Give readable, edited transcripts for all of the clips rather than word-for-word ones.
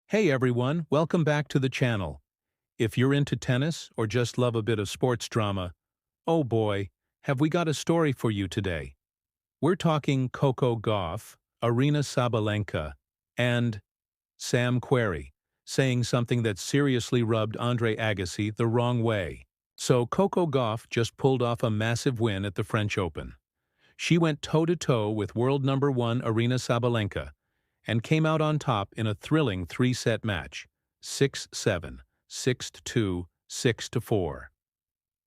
Hey everyone, welcome back to the channel. If you're into tennis or just love a bit of sports drama, oh boy, have we got a story for you today. We're talking Coco Gauff, Aryna Sabalenka, and Sam Querrey, saying something that seriously rubbed Andre Agassi the wrong way. So Coco Gauff just pulled off a massive win at the French Open. She went toe-to-toe with world number one Aryna Sabalenka, and came out on top in a thrilling three-set match, 6-7, 6-2, 6-4.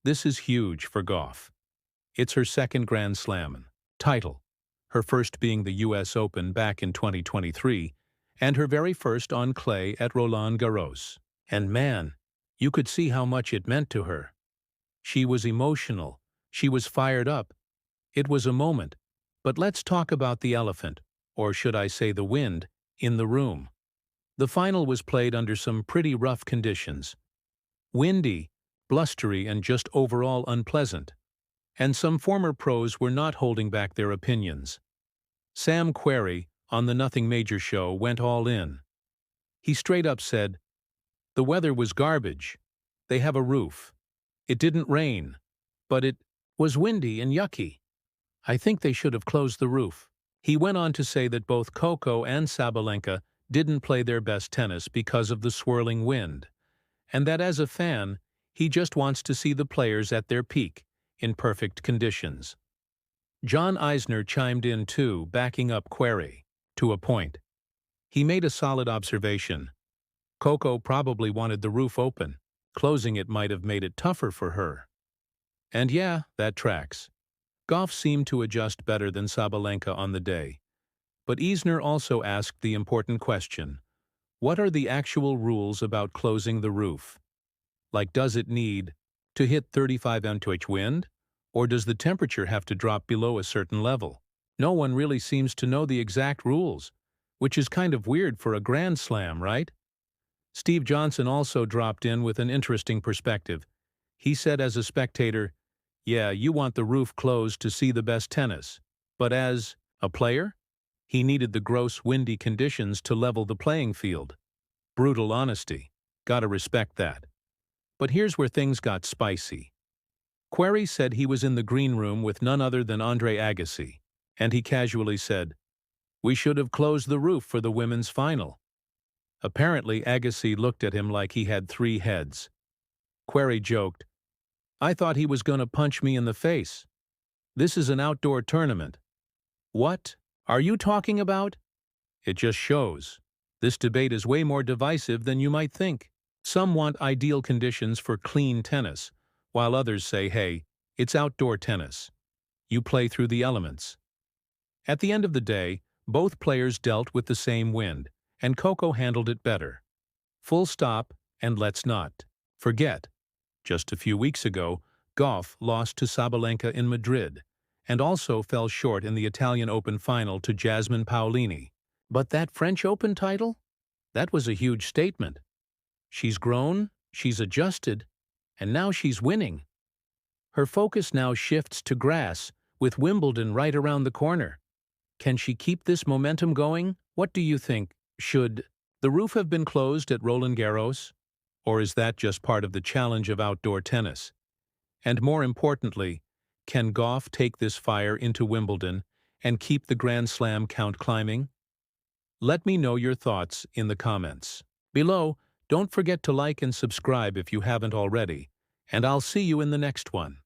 This is huge for Gauff. It's her second Grand Slam title, her first being the US Open back in 2023, and her very first on clay at Roland-Garros. And man, you could see how much it meant to her. She was emotional, she was fired up. It was a moment, but let's talk about the elephant, or should I say the wind, in the room. The final was played under some pretty rough conditions. Windy, blustery, and just overall unpleasant. And some former pros were not holding back their opinions. Sam Querrey, on the Nothing Major show, went all in. He straight up said, "The weather was garbage. They have a roof. It didn't rain, but it was windy and yucky. I think they should have closed the roof." He went on to say that both Coco and Sabalenka didn't play their best tennis because of the swirling wind, and that as a fan, he just wants to see the players at their peak, in perfect conditions. John Eisner chimed in too, backing up Querrey, to a point. He made a solid observation. Coco probably wanted the roof open. Closing it might have made it tougher for her. And yeah, that tracks. Gauff seemed to adjust better than Sabalenka on the day. But Eisner also asked the important question, what are the actual rules about closing the roof? Like, does it need to hit 35 mph wind? Or does the temperature have to drop below a certain level? No one really seems to know the exact rules, which is kind of weird for a Grand Slam, right? Steve Johnson also dropped in with an interesting perspective. He said as a spectator, "Yeah, you want the roof closed to see the best tennis. But as a player, he needed the gross windy conditions to level the playing field." Brutal honesty. Gotta respect that. But here's where things got spicy. Querrey said he was in the green room with none other than Andre Agassi, and he casually said, "We should have closed the roof for the women's final." Apparently, Agassi looked at him like he had three heads. Querrey joked, "I thought he was gonna punch me in the face. This is an outdoor tournament." What are you talking about? It just shows. This debate is way more divisive than you might think. Some want ideal conditions for clean tennis, while others say, hey, it's outdoor tennis. You play through the elements. At the end of the day, both players dealt with the same wind, and Coco handled it better. Full stop, and let's not forget. Just a few weeks ago, Gauff lost to Sabalenka in Madrid, and also fell short in the Italian Open final to Jasmine Paolini. But that French Open title? That was a huge statement. She's grown, she's adjusted, and now she's winning. Her focus now shifts to grass, with Wimbledon right around the corner. Can she keep this momentum going? What do you think? Should the roof have been closed at Roland-Garros? Or is that just part of the challenge of outdoor tennis? And more importantly, can Gauff take this fire into Wimbledon and keep the Grand Slam count climbing? Let me know your thoughts in the comments below. Don't forget to like and subscribe if you haven't already, and I'll see you in the next one.